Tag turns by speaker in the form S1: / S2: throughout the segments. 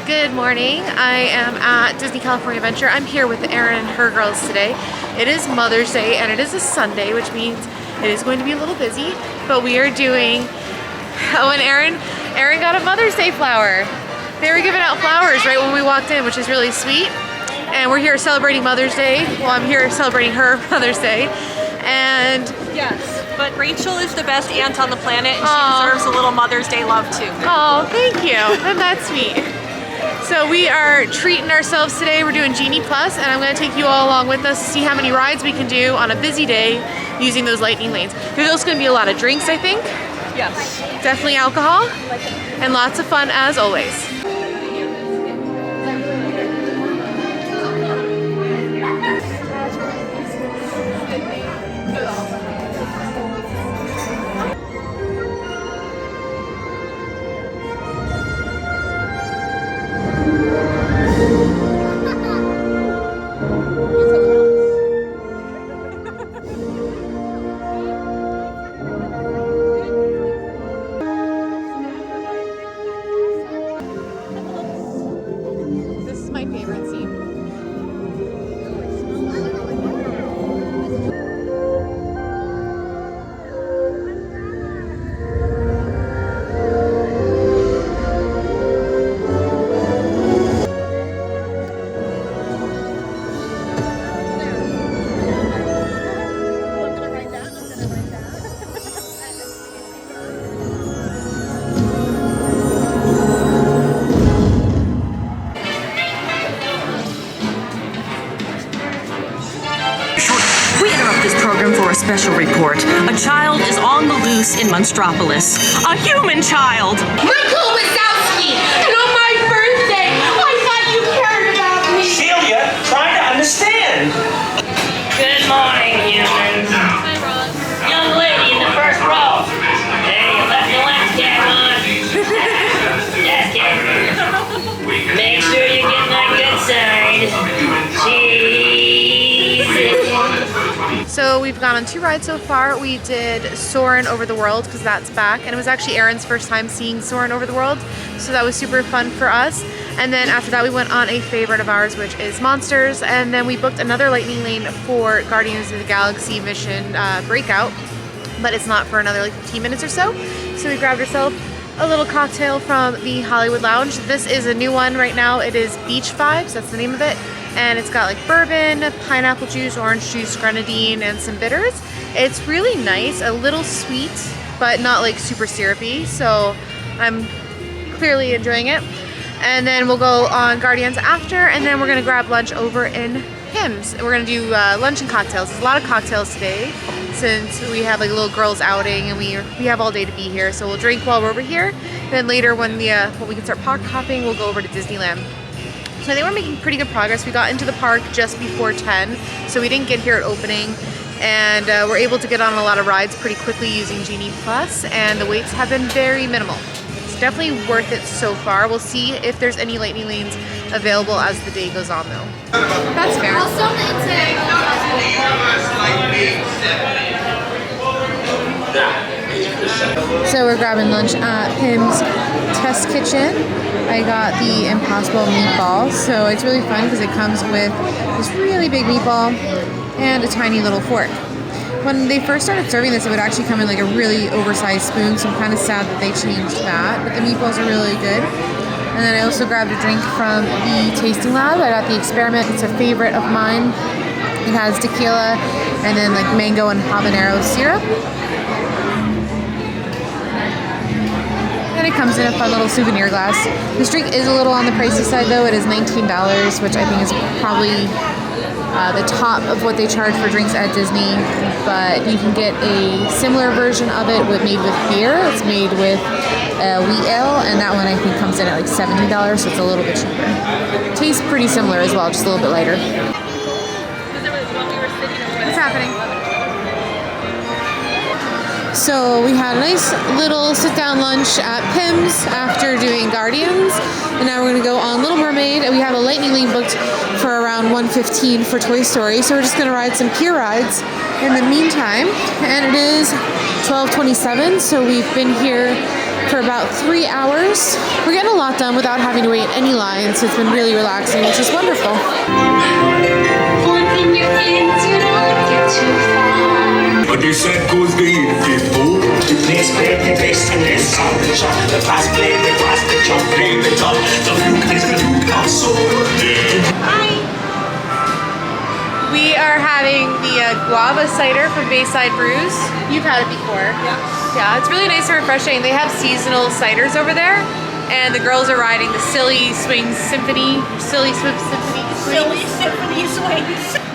S1: Good morning. I am at Disney California Adventure. I'm here with Erin and her girls today. It is Mother's Day and it is a Sunday, which means it is going to be a little busy, but we are doing, and Erin got a Mother's Day flower. They were giving out flowers right when we walked in, which is really sweet. And we're here celebrating Mother's Day. Well, I'm here celebrating her Mother's Day. And
S2: yes, but Rachel is the best aunt on the planet and she deserves a little Mother's Day love too.
S1: Oh, thank you. And that's sweet. So we are treating ourselves today. We're doing Genie Plus, and I'm going to take you all along with us to see how many rides we can do on a busy day using those lightning lanes. There's also going to be a lot of drinks, I think.
S2: Yes.
S1: Definitely alcohol, and lots of fun as always.
S3: For a special report. A child is on the loose in Monstropolis. A human child!
S4: Michael Wazowski! And on my birthday, I thought you cared about me!
S5: Celia, try to understand!
S6: Good morning, humans. Young lady in the first row. Hey, you left your lens cap on. Yes, kid. Make sure you get that good side.
S1: So we've gone on 2 rides so far. We did Soarin' Over the World because that's back, and it was actually Erin's first time seeing Soarin' Over the World, so that was super fun for us. And then after that we went on a favorite of ours, which is Monsters, and then we booked another lightning lane for Guardians of the Galaxy Mission Breakout, but it's not for another like 15 minutes or so. So we grabbed ourselves a little cocktail from the Hollywood Lounge. This is a new one right now. It is Beach Vibes, that's the name of it. And it's got like bourbon, pineapple juice, orange juice, grenadine, and some bitters. It's really nice, a little sweet, but not like super syrupy. So I'm clearly enjoying it. And then we'll go on Guardians after, and then we're gonna grab lunch over in Pim's. We're gonna do lunch and cocktails. There's a lot of cocktails today since we have like a little girls outing and we have all day to be here. So we'll drink while we're over here. Then later when we can start park hopping, we'll go over to Disneyland. So I think we're making pretty good progress. We got into the park just before 10, so we didn't get here at opening, and we're able to get on a lot of rides pretty quickly using Genie Plus, and the waits have been very minimal. It's definitely worth it so far. We'll see if there's any lightning lanes available as the day goes on though. That's fair. So we're grabbing lunch at Pim's Test Kitchen. I got the Impossible meatball, so it's really fun because it comes with this really big meatball and a tiny little fork. When they first started serving this, it would actually come in like a really oversized spoon, so I'm kind of sad that they changed that, but the meatballs are really good. And then I also grabbed a drink from the Tasting Lab. I got the Experiment, it's a favorite of mine. It has tequila and then like mango and habanero syrup. And it comes in a fun little souvenir glass. This drink is a little on the pricey side though. It is $19, which I think is probably the top of what they charge for drinks at Disney. But you can get a similar version of it made with beer. It's made with wheat ale, and that one I think comes in at like $17, so it's a little bit cheaper. Tastes pretty similar as well, just a little bit lighter. What's happening? So we had a nice little sit-down lunch at Pim's after doing Guardians, and now we're going to go on Little Mermaid, and we have a lightning lane booked for around 1:15 for Toy Story, so we're just going to ride some pier rides in the meantime, and it is 12:27, so we've been here for about 3 hours. We're getting a lot done without having to wait in any lines, so it's been really relaxing, which is wonderful.
S4: One thing you can do, don't get too far.
S7: But they said goes the people.
S5: The place where the taste and the sound, the shop, the fast play, the fast, the jump, play, the top, the Luke is the Luke, I'm so good.
S1: We are having the guava cider from Bayside Brews. You've had it before. Yeah, it's really nice and refreshing. They have seasonal ciders over there, and the girls are riding the Silly Swing Symphony. Silly Swings.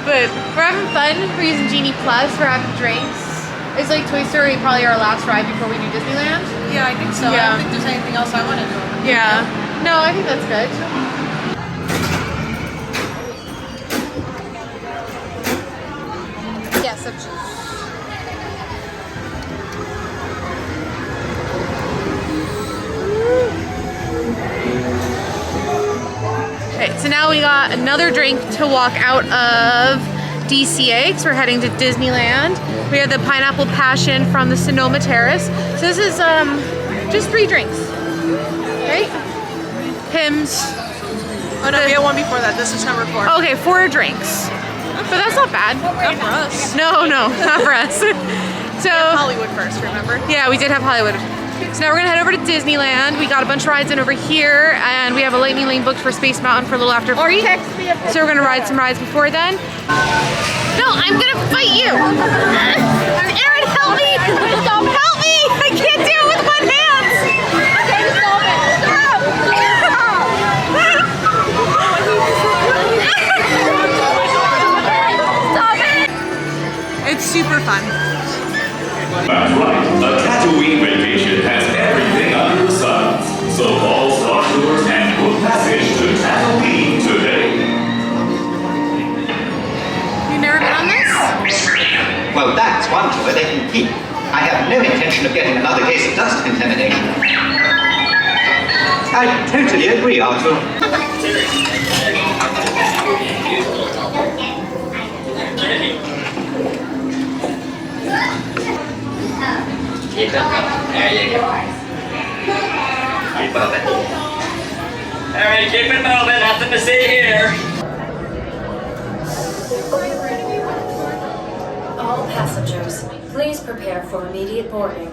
S1: But we're having fun. We're using Genie Plus. We're having drinks. It's like Toy Story, probably our last ride before we do Disneyland.
S2: Yeah, I think so.
S1: Yeah.
S2: I don't think there's anything else I want to do.
S1: Yeah. No, I think that's good. Yeah, some cheese. Okay, so now we got another drink to walk out of DCA because we're heading to Disneyland. We have the Pineapple Passion from the Sonoma Terrace. So this is just 3 drinks, right? Pimm's.
S2: Oh no, we had one before that. This is number 4.
S1: Okay, 4 drinks. But that's not bad.
S2: Not for us.
S1: No, not for us. So
S2: Hollywood first, remember?
S1: yeah, we did have Hollywood. So now we're gonna head over to Disneyland. We got a bunch of rides in over here, and we have a lightning lane booked for Space Mountain for a little after 3. So we're gonna ride some rides before then. No, I'm gonna fight you. Aaron, help me! Stop! Help me! I can't do it with one hand. Okay, stop it! Stop it!
S2: It's super fun.
S8: That's right. A Tatooine vacation has everything under the sun. So call Star Tours and book passage to Tatooine today.
S1: You've never been on this?
S9: Well, that's one tour they can keep. I have no intention of getting another case of dust contamination. I totally agree, Arthur.
S6: Keep it moving. There you go. Keep moving. All right, keep it moving. Nothing to see here.
S10: All passengers, please prepare for immediate boarding.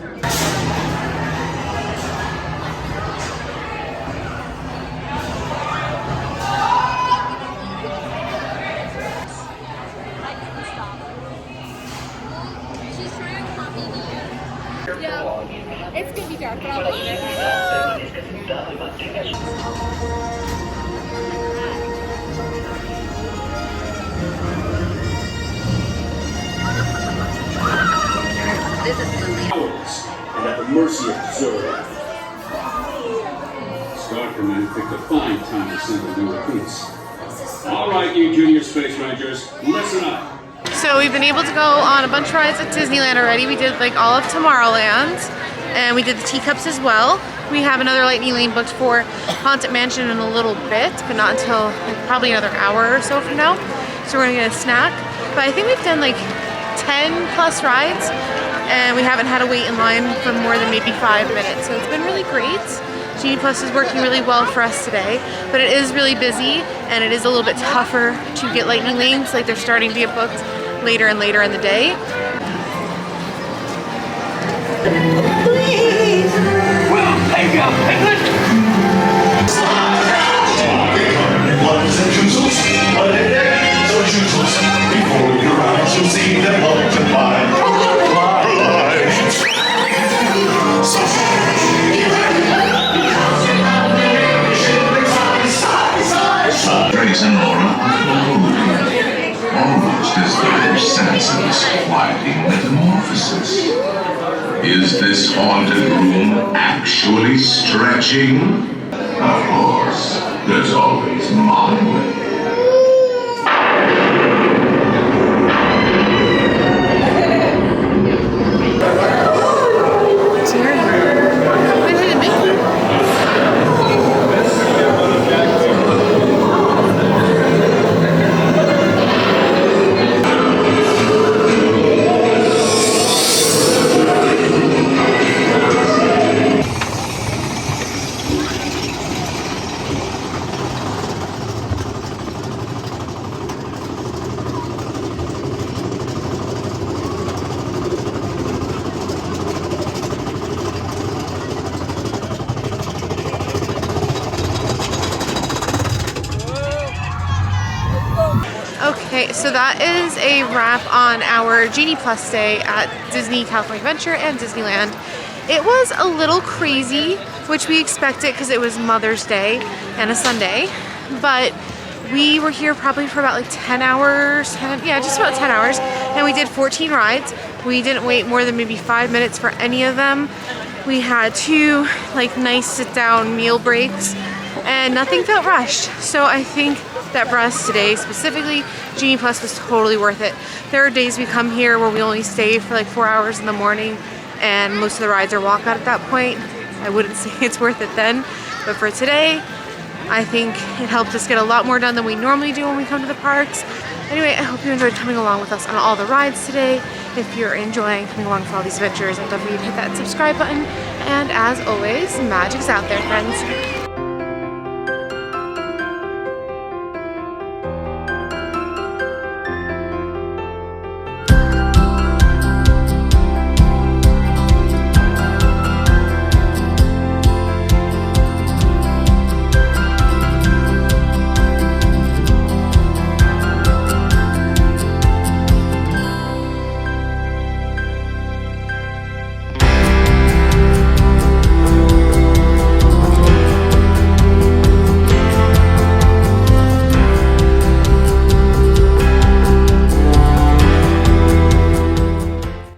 S1: It's gonna be dark, but I'll let you know.
S7: And at the mercy of deserve. Star Command picked a fine time to send the new recruits. All right, you junior space rangers, listen up.
S1: So we've been able to go on a bunch of rides at Disneyland already. We did like all of Tomorrowland, and we did the teacups as well. We have another lightning lane booked for Haunted Mansion in a little bit, but not until like, probably another hour or so from now. So we're gonna get a snack. But I think we've done like 10 plus rides, and we haven't had to wait in line for more than maybe 5 minutes. So it's been really great. Genie Plus is working really well for us today, but it is really busy, and it is a little bit tougher to get lightning lanes. Like they're starting to get booked later and later in the day.
S5: Well, hang up, hang on. Ones and choosels, one and eggs or choosels. Before your eyes, you'll see them multiply.
S11: Trace and Laura almost as though their senses quietly metamorphosis. Is this haunted room actually stretching? Of course, there's always my way.
S1: Okay, so that is a wrap on our Genie Plus stay at Disney California Adventure and Disneyland. It was a little crazy, which we expected because it was Mother's Day and a Sunday, but we were here probably for about like 10 hours, yeah, just about 10 hours, and we did 14 rides. We didn't wait more than maybe 5 minutes for any of them. We had 2 like nice sit-down meal breaks, and nothing felt rushed. So I think that for us today specifically, Genie Plus was totally worth it. There are days we come here where we only stay for like 4 hours in the morning, and most of the rides are walkout at that point. I wouldn't say it's worth it then, but for today, I think it helped us get a lot more done than we normally do when we come to the parks. Anyway, I hope you enjoyed coming along with us on all the rides today. If you're enjoying coming along for all these adventures, I'd love for you to hit that subscribe button. And as always, magic's out there, friends.